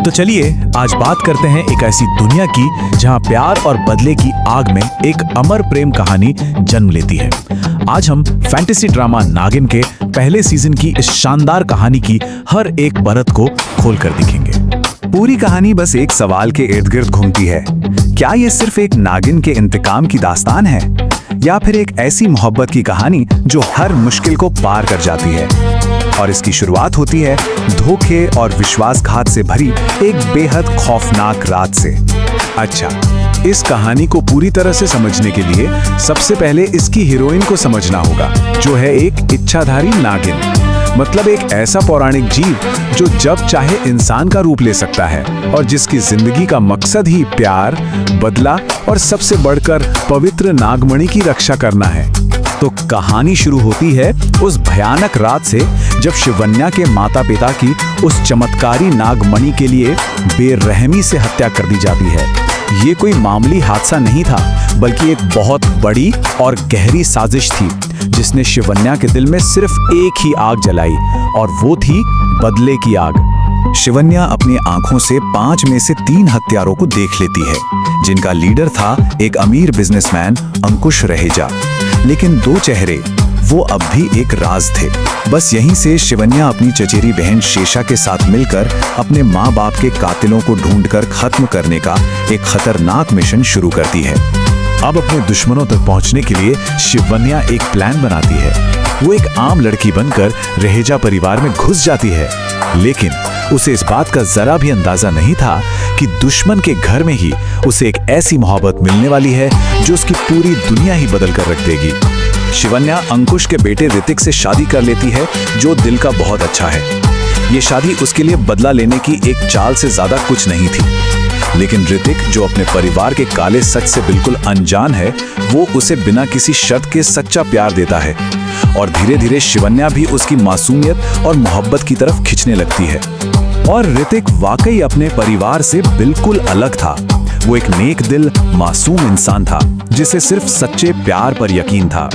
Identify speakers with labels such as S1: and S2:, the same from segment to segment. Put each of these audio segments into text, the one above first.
S1: तो चलिए आज बात करते हैं एक ऐसी दुनिया की जहां प्यार और बदले की आग में एक अमर प्रेम कहानी जन्म लेती है। आज हम फैंटेसी ड्रामा नागिन के पहले सीजन की इस शानदार कहानी की हर एक परत को खोलकर दिखेंगे।
S2: पूरी कहानी बस एक सवाल के इर्द गिर्द घूमती है। क्या ये सिर्फ एक नागिन के इंतकाम की दास्तान है या फिर एक ऐसी मोहब्बत की कहानी जो हर मुश्किल को पार कर जाती है? और इसकी शुरुआत होती है धोखे और विश्वासघात से भरी एक बेहद खौफनाक रात से।
S1: अच्छा, इस कहानी को पूरी तरह से समझने के लिए सबसे पहले इसकी हीरोइन को समझना होगा, जो है एक इच्छाधारी नागिन। मतलब एक ऐसा पौराणिक जीव जो जब चाहे इंसान का रूप ले सकता है और जिसकी जिंदगी का मकसद ही प्यार, बदला और सबसे बढ़कर पवित्र नागमणि की रक्षा करना है। तो कहानी शुरू होती है उस भयानक रात से जब शिवन्या के माता पिता की उस चमत्कारी नागमणि के लिए बेरहमी से हत्या कर दी जाती है। ये कोई मामूली हादसा नहीं था, बल्कि एक बहुत बड़ी और गहरी साजिश थी जिसने शिवन्या के दिल में सिर्फ एक ही आग जलाई, और वो थी बदले की आग।
S2: शिवन्या अपनी आंखों से 5 में से 3 हत्यारों को देख लेती है, जिनका लीडर था एक अमीर बिजनेसमैन अंकुश रहेजा। लेकिन 2 चेहरे वो अब भी एक राज थे। बस यहीं से शिवन्या अपनी चचेरी बहन शेषा के साथ मिलकर अपने माँ बाप के कातिलों को ढूंढकर खत्म करने का एक खतरनाक मिशन शुरू करती है।
S1: अब अपने दुश्मनों तक पहुंचने के लिए शिवन्या एक प्लान बनाती है। वो एक आम लड़की बनकर रहेजा परिवार में घुस जाती है, लेकिन उसे इस बात का जरा भी अंदाजा नहीं था कि दुश्मन के घर में ही उसे एक ऐसी मोहब्बत मिलने वाली है जो उसकी पूरी दुनिया ही बदल कर रख देगी। शिवन्या अंकुश के बेटे ऋतिक से शादी कर लेती है, जो दिल का बहुत अच्छा है। ये शादी उसके लिए बदला लेने की एक चाल से ज्यादा कुछ नहीं थी। लेकिन ऋतिक, जो अपने परिवार के काले सच से बिल्कुल अनजान है, वो उसे बिना किसी शर्त के सच्चा प्यार देता है, और धीरे धीरे शिवन्या भी उसकी मासूमियत और मोहब्बत की तरफ खिंचने लगती है। और ऋतिक वाकई अपने परिवार से बिल्कुल अलग था। वो एक नेक दिल मासूम इंसान था जिसे सिर्फ सच्चे प्यार पर यकीन था।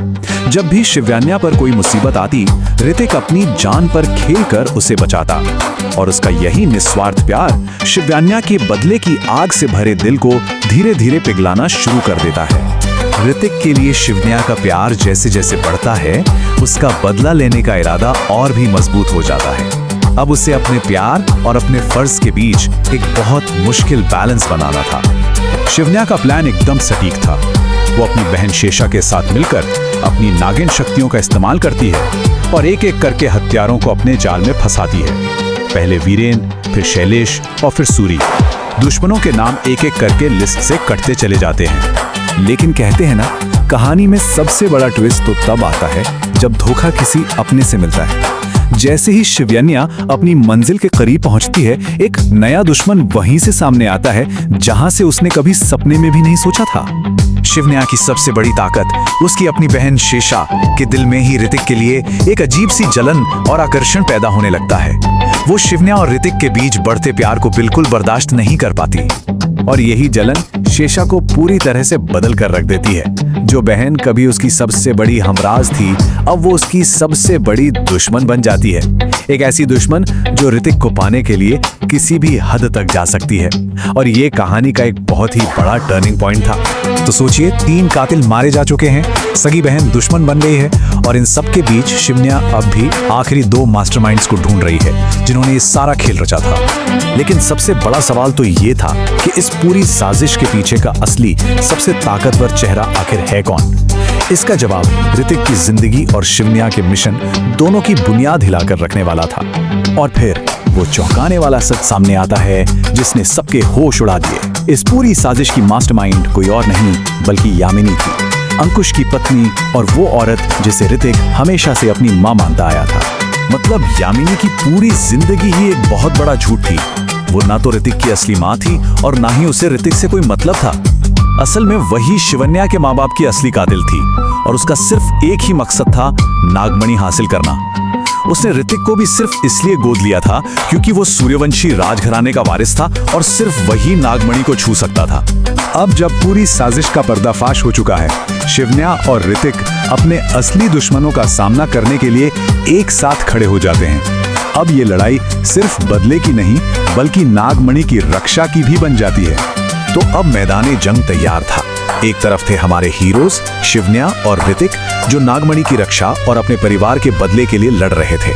S1: जब भी शिवन्या पर कोई मुसीबत आती, ऋतिक अपनी जान पर खेलकर उसे बचाता, और उसका यही निस्वार्थ प्यार शिवन्या के बदले की आग से भरे दिल को धीरे धीरे पिघलाना शुरू कर देता है।
S2: ऋतिक के लिए शिवन्या का प्यार जैसे जैसे बढ़ता है, उसका बदला लेने का इरादा और भी मजबूत हो जाता है। अब उसे अपने प्यार और अपने फर्ज के बीच एक बहुत मुश्किल बैलेंस बनाना था।
S1: शिवन्या का प्लान एकदम सटीक था। वो अपनी बहन शेषा के साथ मिलकर अपनी नागिन शक्तियों का इस्तेमाल करती है और एक एक करके हत्यारों को अपने जाल में फंसाती है। पहले वीरेन, फिर शैलेश और फिर सूरी। दुश्मनों के नाम एक एक करके लिस्ट से कटते चले जाते हैं।
S2: लेकिन कहते हैं ना, कहानी में सबसे बड़ा ट्विस्ट तो तब आता है जब धोखा किसी अपने से मिलता है। जैसे ही शिवन्या अपनी मंजिल के करीब पहुंचती है, एक नया दुश्मन वहीं से सामने आता है जहां से उसने कभी सपने में भी नहीं सोचा था। शिवन्या की सबसे बड़ी ताकत उसकी अपनी बहन शेषा के दिल में ही ऋतिक के लिए एक अजीब सी जलन और आकर्षण पैदा होने लगता है। वो शिवन्या और ऋतिक के बीच बढ़ते प्यार को बिल्कुल बर्दाश्त नहीं कर पाती, और यही जलन शेषा को पूरी तरह से बदल कर रख देती है। जो बहन कभी उसकी सबसे बड़ी हमराज थी, अब वो उसकी सबसे बड़ी दुश्मन बन जाती है। एक ऐसी दुश्मन जो ऋतिक को पाने के लिए किसी भी हद तक जा सकती है। और ये कहानी का एक बहुत ही बड़ा टर्निंग पॉइंट था। तो सोचिए, 3 कातिल मारे जा चुके हैं, सगी बहन दुश्मन बन गई है, और इन सब के बीच शिवन्या अब भी आखिरी 2 मास्टरमाइंड्स को ढूंढ रही है जिन्होंने ये सारा खेल रचा था। लेकिन सबसे बड़ा सवाल तो ये था कि इस पूरी साजिश के पीछे का असली सबसे ताकतवर चेहरा आखिर है कौन? इसका जवाब ऋतिक की जिंदगी और शिवन्या के मिशन दोनों की बुनियाद हिलाकर रखने वाला था। और फिर वो चौंकाने वाला सच सामने आता है जिसने सबके होश उड़ा दिए। इस पूरी साजिश की मास्टरमाइंड कोई और नहीं बल्कि यामिनी थी, अंकुश की पत्नी, और वो औरत जिसे ऋतिक हमेशा से अपनी मां मानता आया था। मतलब यामिनी की पूरी जिंदगी ही एक बहुत बड़ा झूठ थी। वो ना तो ऋतिक की असली मां थी और ना ही उसे ऋतिक से कोई मतलब था। असल में वही शिवन्या के माँ बाप की असली कातिल थी, और उसका सिर्फ एक ही मकसद था, नागमणि हासिल करना। उसने ऋतिक को भी सिर्फ इसलिए गोद लिया था क्योंकि वो सूर्यवंशी राजघराने का वारिस था और सिर्फ वही नागमणि को छू सकता था। अब जब पूरी साजिश का पर्दाफाश हो चुका है, शिवन्या और ऋतिक अपने असली दुश्मनों का सामना करने के लिए एक साथ खड़े हो जाते हैं। अब ये लड़ाई सिर्फ बदले की नहीं बल्कि नागमणि की रक्षा की भी बन जाती है।
S1: तो अब मैदान जंग तैयार था। एक तरफ थे हमारे हीरोज शिवन्या और ऋतिक, जो नागमणि की रक्षा और अपने परिवार के बदले के लिए लड़ रहे थे,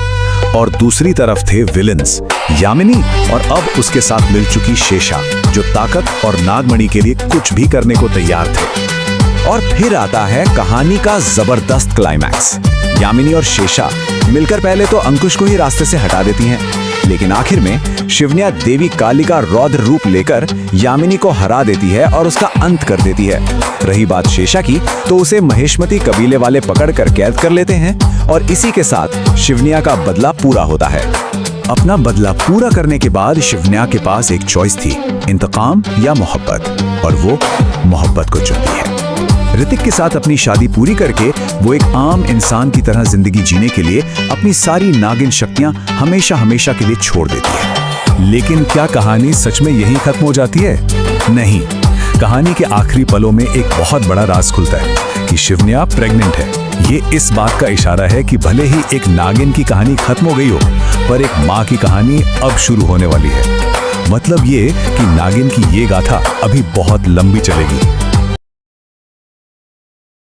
S1: और दूसरी तरफ थे विलेंस यामिनी और अब उसके साथ मिल चुकी शेषा, जो ताकत और नागमणि के लिए कुछ भी करने को तैयार थे।
S2: और फिर आता है कहानी का जबरदस्त क्लाइमैक्स। यामिनी और शेषा मिलकर पहले तो अंकुश को ही रास्ते से हटा देती हैं, लेकिन आखिर में शिवन्या देवी काली का रौद्र रूप लेकर यामिनी को हरा देती है और उसका अंत कर देती है। रही बात शेषा की, तो उसे महेशमती कबीले वाले पकड़कर कैद कर लेते हैं और इसी के साथ शिवन्या का बदला पूरा होता है। अपना बदला पूरा करने के बाद शिवन्या के पास एक चॉइस थी, इंतकाम या मोहब्बत, और वो मोहब्बत को चुनती है। ऋतिक के साथ अपनी शादी पूरी करके वो एक आम इंसान की तरह जिंदगी जीने के लिए अपनी सारी नागिन शक्तियां हमेशा हमेशा के लिए छोड़ देती है। लेकिन क्या कहानी सच में यही खत्म हो जाती है? नहीं, कहानी के आखिरी पलों में एक बहुत बड़ा राज खुलता है कि शिवन्या प्रेग्नेंट है। ये इस बात का इशारा है कि भले ही एक नागिन की कहानी खत्म हो गई हो, पर एक माँ की कहानी अब शुरू होने वाली है। मतलब ये कि नागिन की ये गाथा अभी बहुत लंबी चलेगी।